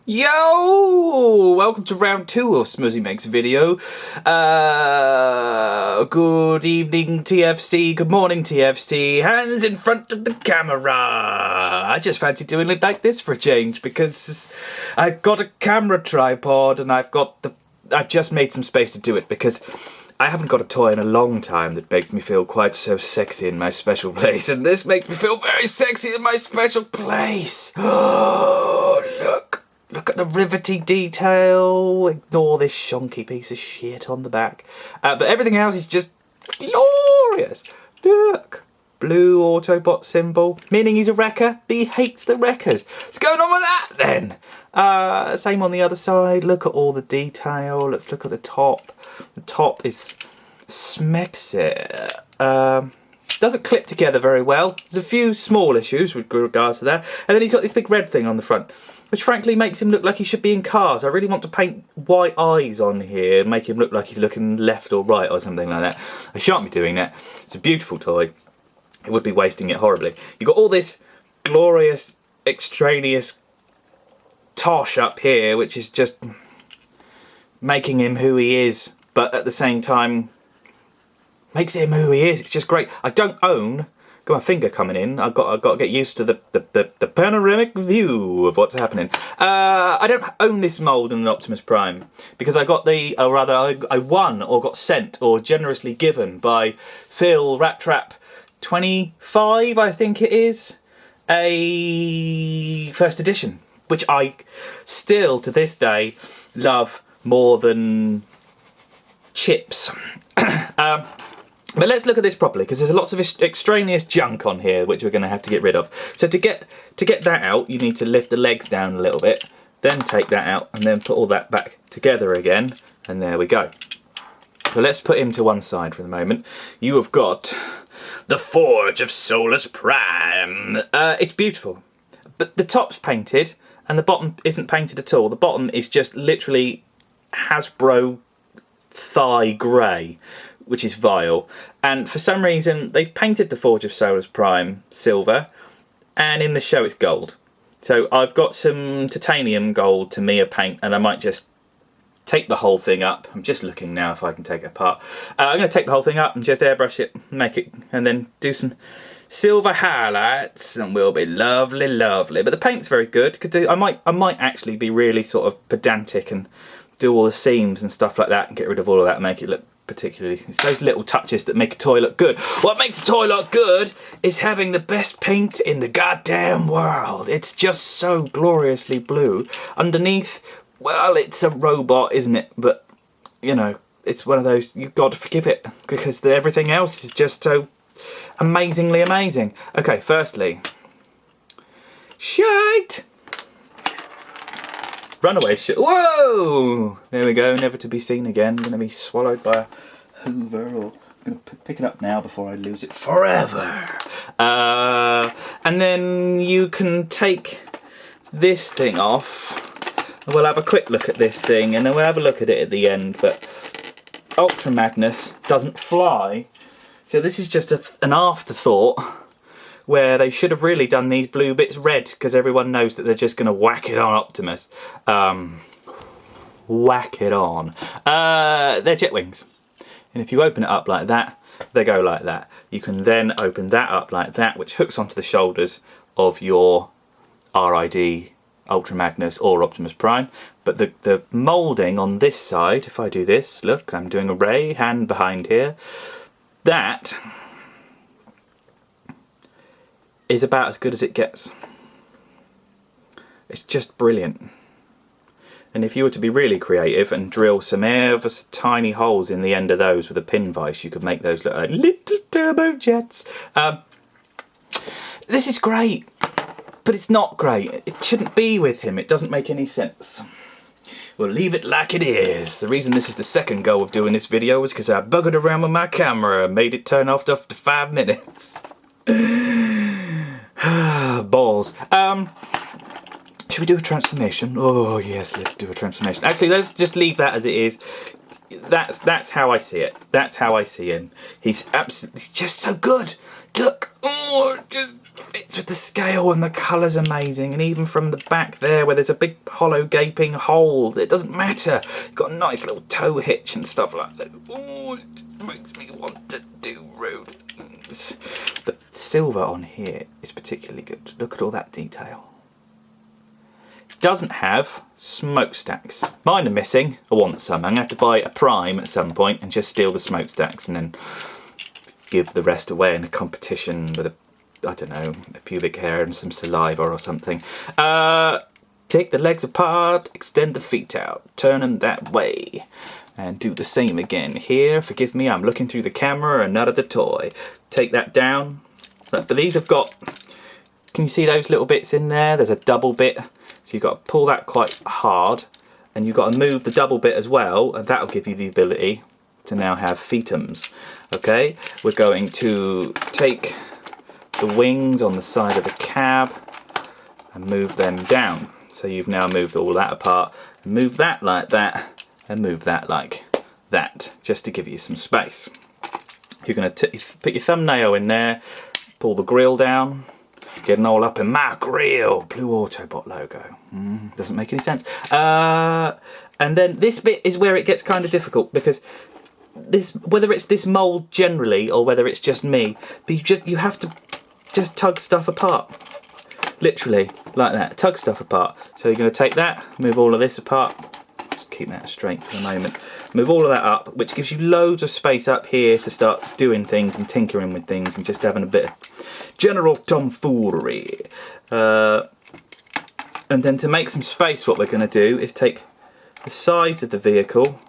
Yo! Welcome to round 2 of Smuzzy Makes a Video. Good evening, TFC. Good morning, TFC. Hands in front of the camera. I just fancy doing it like this for a change because I've got a camera tripod and I've just made some space to do it because I haven't got a toy in a long time that makes me feel quite so sexy in my special place, and this makes me feel very sexy in my special place. Oh, look at the rivety detail. Ignore this shonky piece of shit on the back. But everything else is just glorious. Look. Blue Autobot symbol, meaning he's a wrecker, but he hates the wreckers. What's going on with that then? Same on the other side. Look at all the detail. Let's look at the top. The top is smexy. Doesn't clip together very well. There's a few small issues with regards to that. And then he's got this big red thing on the front, which frankly makes him look like he should be in Cars. I really want to paint white eyes on here and make him look like he's looking left or right or something like that. I shan't be doing that. It's a beautiful toy. It would be wasting it horribly. You've got all this glorious, extraneous tosh up here, which is just making him who he is, but at the same time makes him who he is. It's just great. I don't own. Got my finger coming in. I've got to get used to the panoramic view of what's happening. I don't own this mould in an Optimus Prime because I got I won or got sent or generously given by Phil Rattrap 25, I think it is, a first edition, which I still to this day love more than chips. But let's look at this properly because there's lots of extraneous junk on here which we're going to have to get rid of. So to get that out, you need to lift the legs down a little bit, then take that out and then put all that back together again, and there we go. So let's put him to one side for the moment. You have got the Forge of Solus Prime. It's beautiful, but the top's painted and the bottom isn't painted at all. The bottom is just literally Hasbro thigh grey, which is vile. And for some reason they've painted the Forge of Solus Prime silver, and in the show it's gold. So I've got some titanium gold Tamiya paint, and I might just take the whole thing up. I'm just looking now if I can take it apart. I'm going to take the whole thing up and just airbrush it, make it, and then do some silver highlights, and we'll be lovely, lovely. But the paint's very good. I might actually be really sort of pedantic and do all the seams and stuff like that and get rid of all of that and make it look particularly. It's those little touches that make a toy look good. What makes a toy look good is having the best paint in the goddamn world. It's just so gloriously blue. Underneath, well, it's a robot, isn't it? But, you know, it's one of those, you've got to forgive it because everything else is just so amazingly amazing. Okay, firstly, shite! Runaway shit. Whoa! There we go, never to be seen again. Going to be swallowed by a hoover, or I'm going to pick it up now before I lose it forever. And then you can take this thing off. We'll have a quick look at this thing and then we'll have a look at it at the end. But Ultra Magnus doesn't fly, so this is just an afterthought where they should have really done these blue bits red because everyone knows that they're just going to whack it on Optimus. Whack it on. They're jet wings, and if you open it up like that, they go like that. You can then open that up like that, which hooks onto the shoulders of your RID Ultra Magnus or Optimus Prime. But the moulding on this side, if I do this, look, I'm doing a ray hand behind here, that is about as good as it gets. It's just brilliant. And if you were to be really creative and drill some ever so tiny holes in the end of those with a pin vise, you could make those look like little turbo jets. This is great. But it's not great. It shouldn't be with him. It doesn't make any sense. We'll leave it like it is. The reason this is the second go of doing this video is because I buggered around with my camera and made it turn off after 5 minutes. Balls. Should we do a transformation? Oh yes, let's do a transformation. Actually, let's just leave that as it is. That's how I see it. That's how I see him. He's just so good. Look, oh, just fits with the scale and the colour's amazing. And even from the back there where there's a big hollow gaping hole, it doesn't matter. You've got a nice little toe hitch and stuff like that. Oh, it makes me want to do road things. The silver on here is particularly good. Look at all that detail. Doesn't have smokestacks. Mine are missing. I want some. I'm going to have to buy a prime at some point and just steal the smokestacks and then give the rest away in a competition with a, I don't know, a pubic hair and some saliva or something. Take the legs apart, extend the feet out, turn them that way. And do the same again here. Forgive me, I'm looking through the camera and not at the toy. Take that down. But these have got, can you see those little bits in there? There's a double bit. So you've got to pull that quite hard, and you've got to move the double bit as well, and that'll give you the ability to now have fetums. Okay, we're going to take the wings on the side of the cab and move them down. So you've now moved all that apart, move that like that, and move that like that, just to give you some space. You're going to put your thumbnail in there, pull the grill down, getting all up in my grill. Blue Autobot logo. Doesn't make any sense. And then this bit is where it gets kind of difficult, because this, whether it's this mould generally or whether it's just me, but you have to just tug stuff apart. Literally, like that. Tug stuff apart. So you're going to take that, move all of this apart. Just keep that straight for the moment. Move all of that up, which gives you loads of space up here to start doing things and tinkering with things and just having a bit of general tomfoolery. And then to make some space, what we're going to do is take the sides of the vehicle,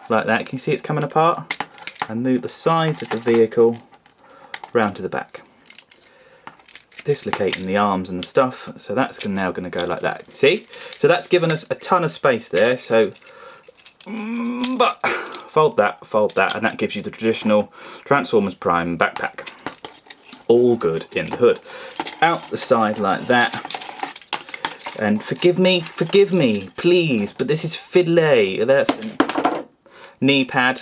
like that. Can you see it's coming apart? And move the sides of the vehicle round to the back, dislocating the arms and the stuff. So that's now going to go like that. See? So that's given us a ton of space there. So, but fold that, and that gives you the traditional Transformers Prime backpack. All good in the hood. Out the side like that. And forgive me, please, but this is fiddly. That's knee pad.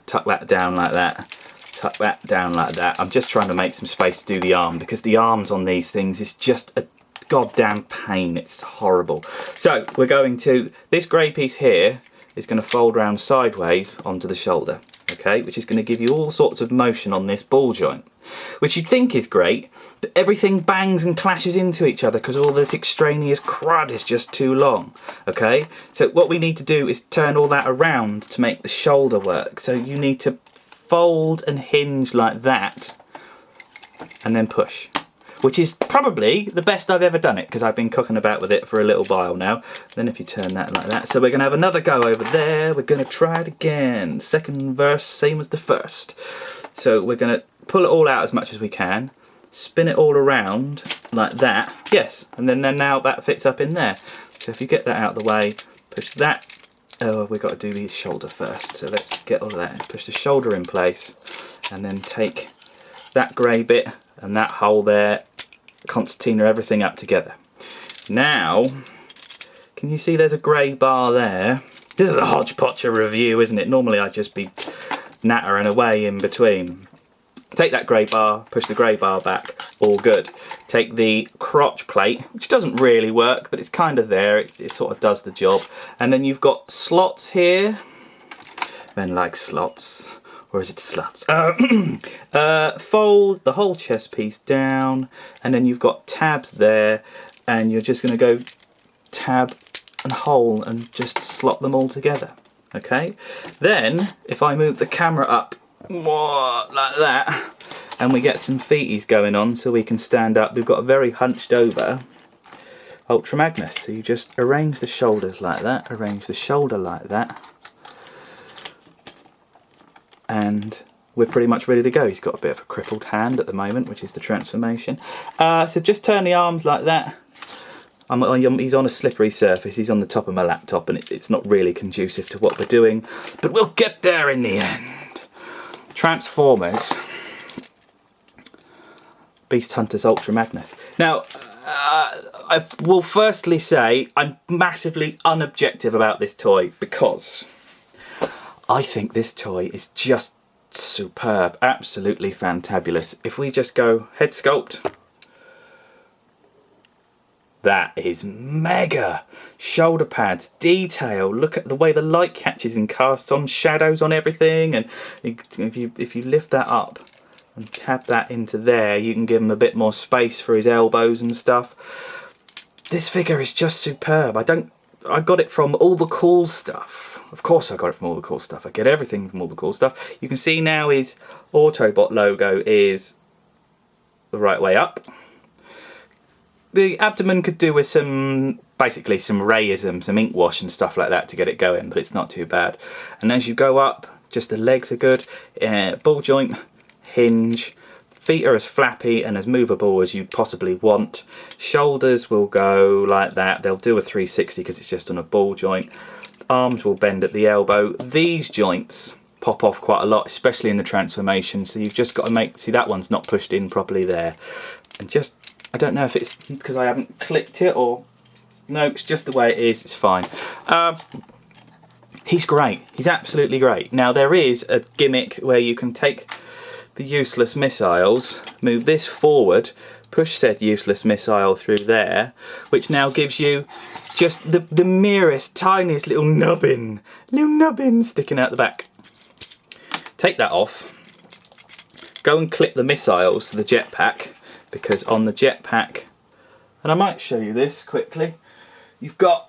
Tuck that down like that. Tuck that down like that. I'm just trying to make some space to do the arm, because the arms on these things is just a goddamn pain. It's horrible. So we're going to, this grey piece here is going to fold round sideways onto the shoulder, okay, which is going to give you all sorts of motion on this ball joint, which you'd think is great, but everything bangs and clashes into each other because all this extraneous crud is just too long, okay? So what we need to do is turn all that around to make the shoulder work. So you need to fold and hinge like that and then push, which is probably the best I've ever done it, because I've been cooking about with it for a little while now. Then if you turn that like that, so we're going to have another go over there. We're going to try it again. Second verse, same as the first. So we're going to pull it all out as much as we can, spin it all around like that. Yes, and then now that fits up in there. So if you get that out of the way, push that. Oh, we've got to do the shoulder first. So let's get all of that. Push the shoulder in place, and then take that grey bit and that hole there, concertina everything up together. Now, can you see there's a grey bar there? This is a hodgepodge review, isn't it? Normally I'd just be nattering away in between. Take that grey bar, push the grey bar back, all good. Take the crotch plate, which doesn't really work, but it's kind of there, it sort of does the job. And then you've got slots here. Men like slots. Or is it sluts? Fold the whole chest piece down, and then you've got tabs there, and you're just going to go tab and hole and just slot them all together. Okay? Then, if I move the camera up like that, and we get some feeties going on so we can stand up, we've got a very hunched over Ultra Magnus. So you just arrange the shoulders like that, arrange the shoulder like that, and we're pretty much ready to go. He's got a bit of a crippled hand at the moment, which is the transformation. So just turn the arms like that. He's on a slippery surface. He's on the top of my laptop, and it's not really conducive to what we're doing, but we'll get there in the end. Transformers Beast Hunters Ultra Magnus. Now, I will firstly say I'm massively unobjective about this toy, because I think this toy is just superb, absolutely fantabulous. If we just go head sculpt, that is mega. Shoulder pads, detail, look at the way the light catches and casts on shadows on everything, and if you lift that up and tab that into there, you can give him a bit more space for his elbows and stuff. This figure is just superb. I got it from All the Cool Stuff. Of course I got it from All the Cool Stuff. I get everything from All the Cool Stuff. You can see now his Autobot logo is the right way up. The abdomen could do with basically some rayism, some ink wash and stuff like that to get it going, but it's not too bad. And as you go up, just the legs are good. Ball joint, hinge, feet are as flappy and as movable as you possibly want. Shoulders will go like that. They'll do a 360 because it's just on a ball joint. Arms will bend at the elbow. These joints pop off quite a lot, especially in the transformation. So you've just got to see that one's not pushed in properly there. And just, I don't know if it's because I haven't clicked it or... No, it's just the way it is. It's fine. He's great. He's absolutely great. Now, there is a gimmick where you can take the useless missiles, move this forward, push said useless missile through there, which now gives you just the merest, tiniest little nubbin sticking out the back. Take that off. Go and clip the missiles to the jetpack, because on the jetpack, and I might show you this quickly, you've got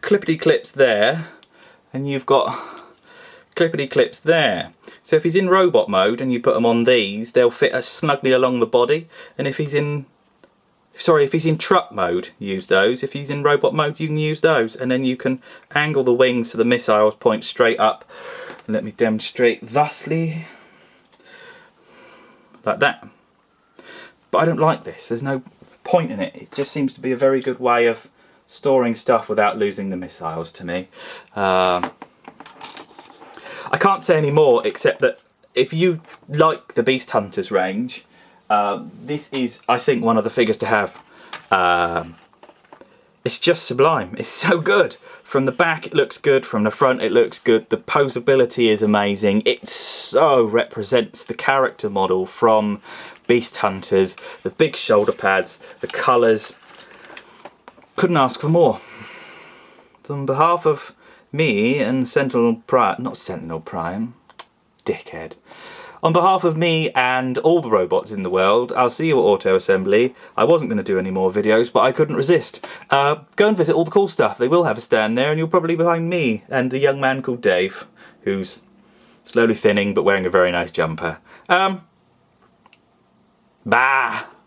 clippity clips there, and you've got clippity clips there. So if he's in robot mode and you put them on these, they'll fit snugly along the body. And if he's in truck mode, use those. If he's in robot mode, you can use those. And then you can angle the wings so the missiles point straight up. Let me demonstrate thusly. Like that. But I don't like this. There's no point in it. It just seems to be a very good way of storing stuff without losing the missiles to me. I can't say any more except that if you like the Beast Hunters range, this is, I think, one of the figures to have. It's just sublime. It's so good. From the back it looks good, from the front it looks good, the posability is amazing. It so represents the character model from Beast Hunters, the big shoulder pads, the colours. Couldn't ask for more. So on behalf of me and Sentinel Prime, not Sentinel Prime, dickhead. On behalf of me and all the robots in the world, I'll see you at Auto Assembly. I wasn't going to do any more videos, but I couldn't resist. Go and visit All the Cool Stuff. They will have a stand there, and you'll probably be behind me and a young man called Dave, who's slowly thinning but wearing a very nice jumper. Bah!